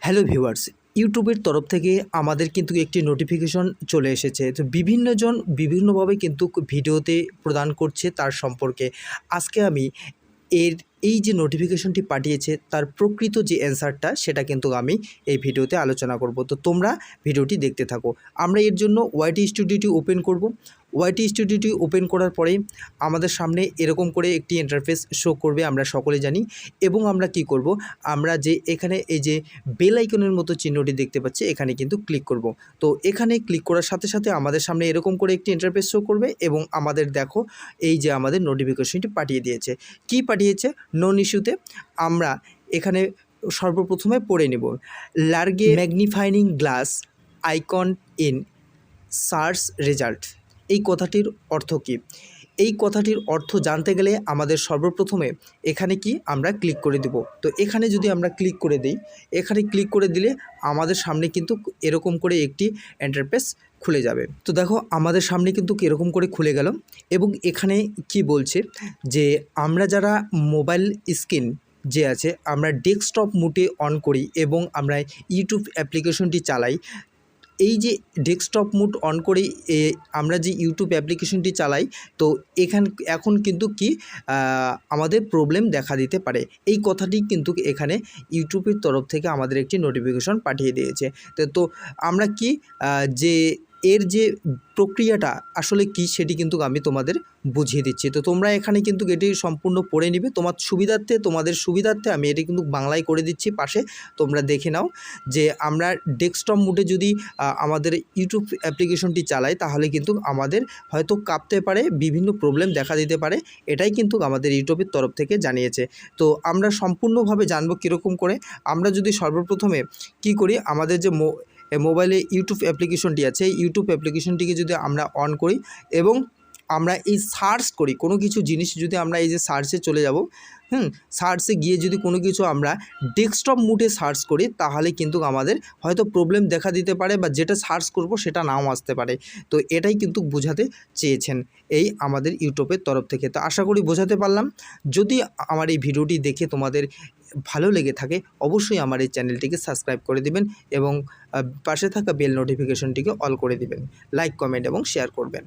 Hello viewers, ইউটিউবের তরফ থেকে আমাদের কিন্তু একটি নোটিফিকেশন চলে এসেছে। তো বিভিন্নজন বিভিন্নভাবে কিন্তু ভিডিওতে প্রদান করছে তার সম্পর্কে। আজকে আমি এর এই যে নোটিফিকেশনটি পাঠিয়েছে তার প্রকৃত যে অ্যান্সারটা সেটা কিন্তু আমি এই ভিডিওতে আলোচনা করব। তো তোমরা ভিডিওটি দেখতে থাকো। আমরা এর জন্য ওয়াইটি স্টুডিওটি ওপেন করব। ওয়াইটি স্টুডিওটি ওপেন করার পরে আমাদের সামনে এরকম করে একটি ইন্টারফেস শো করবে, আমরা সকলে জানি। এবং আমরা কি করব, আমরা যে এখানে এই যে বেল আইকনের মতো চিহ্নটি দেখতে পাচ্ছি এখানে কিন্তু ক্লিক করব। তো এখানে ক্লিক করার সাথে সাথে আমাদের সামনে এরকম করে একটি ইন্টারফেস শো করবে এবং আমাদের দেখো এই যে আমাদের নোটিফিকেশনটি পাঠিয়ে দিয়েছে। কি পাঠিয়েছে? নন ইস্যুতে আমরা এখানে সর্বপ্রথমে পড়ে নেব, large magnifying glass icon in search result. এই কথাটির অর্থ কী? এই কথাটির অর্থ জানতে গেলে আমাদের সর্বপ্রথমে এখানে কি আমরা ক্লিক করে দেব। তো এখানে যদি আমরা ক্লিক করে দিই, এখানে ক্লিক করে দিলে আমাদের সামনে কিন্তু এরকম করে একটি ইন্টারফেস খুলে যাবে। তো দেখো আমাদের সামনে কিন্তু এরকম করে খুলে গেল এবং এখানে কি বলছে যে আমরা যারা মোবাইল স্ক্রিন যে আছে আমরা ডেস্কটপ মোডে অন করি এবং আমরা ইউটিউব অ্যাপ্লিকেশনটি চালাই, এই যে ডেস্কটপ মোড অন করে আমরা যে ইউটিউব অ্যাপ্লিকেশনটি চালাই, তো এখন কিন্তু কি আমাদের প্রবলেম দেখা দিতে পারে। এই কথাটি কিন্তু এখানে ইউটিউবের তরফ থেকে আমাদের একটি নোটিফিকেশন পাঠিয়ে দিয়েছে। তো আমরা কি যে এর যে প্রক্রিয়াটা আসলে কি সেটি কিন্তু আমি তোমাদের বুঝিয়ে দিচ্ছি। তো তোমরা এখানে কিন্তু এটি সম্পূর্ণ পড়ে নিবে তোমাদের সুবিধার্থে আমি এটি কিন্তু বাংলায় করে দিচ্ছি পাশে, তোমরা দেখে নাও। যে আমরা ডেস্কটপ মোডে যদি আমাদের ইউটিউব অ্যাপ্লিকেশনটি চালাই তাহলে কিন্তু আমাদের হয়তো কাঁপতে পারে, বিভিন্ন প্রবলেম দেখা দিতে পারে, এটাই কিন্তু আমাদের ইউটিউবের তরফ থেকে জানিয়েছে। তো আমরা সম্পূর্ণভাবে জানবো কীরকম করে। আমরা যদি সর্বপ্রথমে কি করি, আমাদের যে মোবাইলে ইউটিউব অ্যাপ্লিকেশনটি আছে এই ইউটিউব অ্যাপ্লিকেশনটিকে যদি আমরা অন করি এবং আমরা এই সার্চ করি কোনো কিছু জিনিস, যদি আমরা এই যে সার্চে চলে যাব, সার্চে গিয়ে যদি কোনো কিছু আমরা ডেস্কটপ মোডে সার্চ করি তাহলে কিন্তু আমাদের হয়তো প্রবলেম দেখা দিতে পারে বা যেটা সার্চ করব সেটা নাও আসতে পারে। তো এটাই কিন্তু বোঝাতে চেয়েছেন এই আমাদের ইউটিউবের তরফ থেকে। তো আশা করি বোঝাতে পারলাম। যদি আমার এই ভিডিওটি দেখে তোমাদের ভালো লেগে থাকে অবশ্যই আমার এই চ্যানেলটিকে সাবস্ক্রাইব করে দিবেন এবং পাশে থাকা বেল নোটিফিকেশনটিকে অল করে দিবেন, লাইক, কমেন্ট এবং শেয়ার করবেন।